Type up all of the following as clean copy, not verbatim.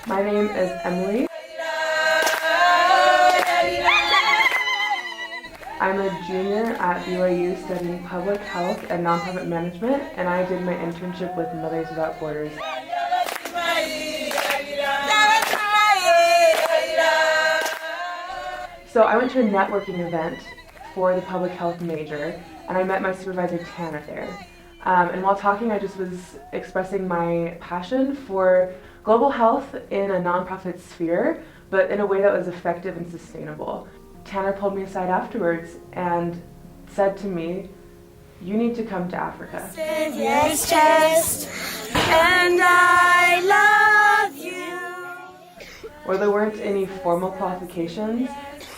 My name is Emily. I'm a junior at BYU studying public health and nonprofit management, and I did my internship with Mothers Without Borders. So I went to a networking event for the public health major, and I met my supervisor Tanner there. And while talking, I just was expressing my passion for global health in a nonprofit sphere, but in a way that was effective and sustainable. Tanner pulled me aside afterwards and said to me, "You need to come to Africa." Yes, chest, and I love you. Where there weren't any formal qualifications,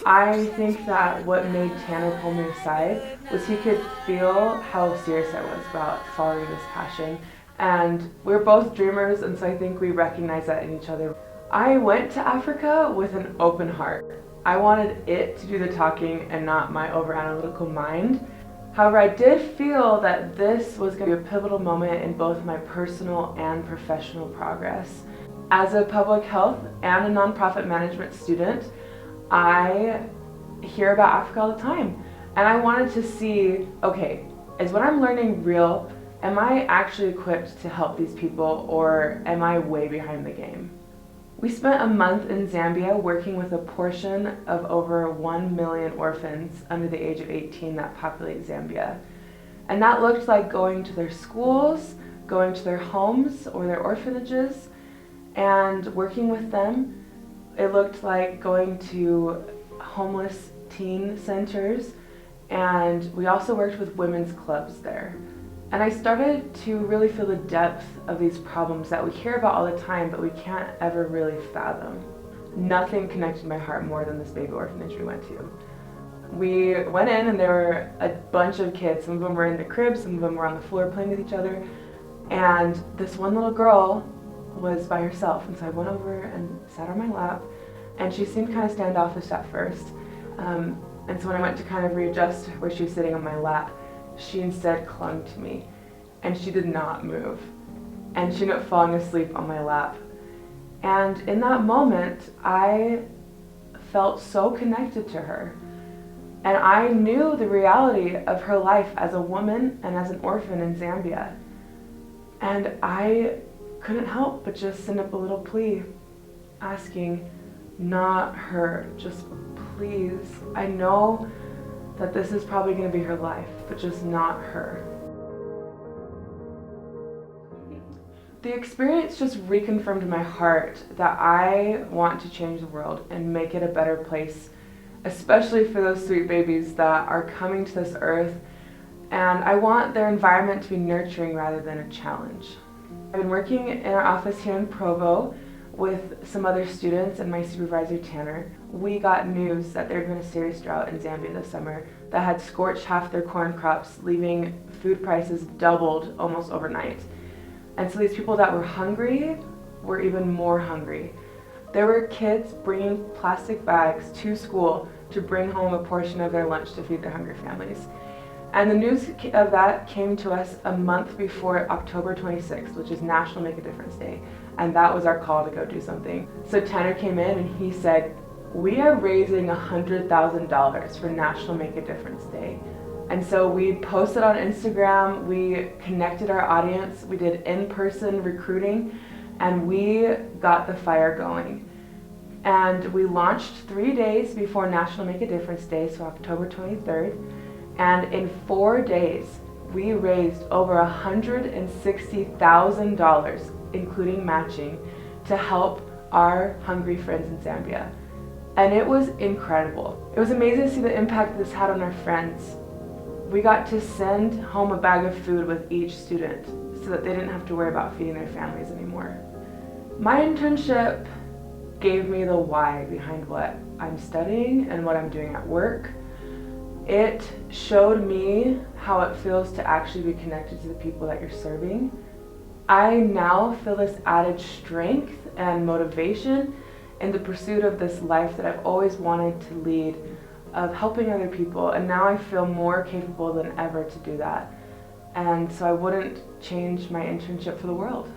I think that what made Tanner pull me aside was he could feel how serious I was about following this passion. And we're both dreamers, and so I think we recognize that in each other. I went to Africa with an open heart. I wanted it to do the talking and not my over-analytical mind. However, I did feel that this was going to be a pivotal moment in both my personal and professional progress. As a public health and a nonprofit management student, I hear about Africa all the time. And I wanted to see, okay, is what I'm learning real? Am I actually equipped to help these people, or am I way behind the game? We spent a month in Zambia working with a portion of over 1 million orphans under the age of 18 that populate Zambia. And that looked like going to their schools, going to their homes or their orphanages, and working with them. It looked like going to homeless teen centers, and we also worked with women's clubs there. And I started to really feel the depth of these problems that we hear about all the time, but we can't ever really fathom. Nothing connected my heart more than this baby orphanage we went to. We went in and there were a bunch of kids. Some of them were in the cribs, some of them were on the floor playing with each other. And this one little girl was by herself. And so I went over and sat on my lap, and she seemed kind of standoffish at first. And so when I went to kind of readjust where she was sitting on my lap, she instead clung to me, and she did not move. And she ended up falling asleep on my lap. And in that moment, I felt so connected to her. And I knew the reality of her life as a woman and as an orphan in Zambia. And I couldn't help but just send up a little plea, asking, not her, just please. I know that this is probably going to be her life, but just not her. The experience just reconfirmed in my heart that I want to change the world and make it a better place, especially for those sweet babies that are coming to this earth, and I want their environment to be nurturing rather than a challenge. I've been working in our office here in Provo with some other students and my supervisor Tanner. We got news that there had been a serious drought in Zambia this summer that had scorched half their corn crops, leaving food prices doubled almost overnight. And so these people that were hungry were even more hungry. There were kids bringing plastic bags to school to bring home a portion of their lunch to feed their hungry families. And the news of that came to us a month before October 26th, which is National Make a Difference Day. And that was our call to go do something. So Tanner came in and he said, "We are raising $100,000 for National Make a Difference Day." And so we posted on Instagram, we connected our audience, we did in-person recruiting, and we got the fire going. And we launched 3 days before National Make a Difference Day, so October 23rd. And in 4 days, we raised over $160,000, including matching, to help our hungry friends in Zambia. And it was incredible. It was amazing to see the impact this had on our friends. We got to send home a bag of food with each student so that they didn't have to worry about feeding their families anymore. My internship gave me the why behind what I'm studying and what I'm doing at work. It showed me how it feels to actually be connected to the people that you're serving. I now feel this added strength and motivation in the pursuit of this life that I've always wanted to lead, of helping other people, and now I feel more capable than ever to do that. And so I wouldn't change my internship for the world.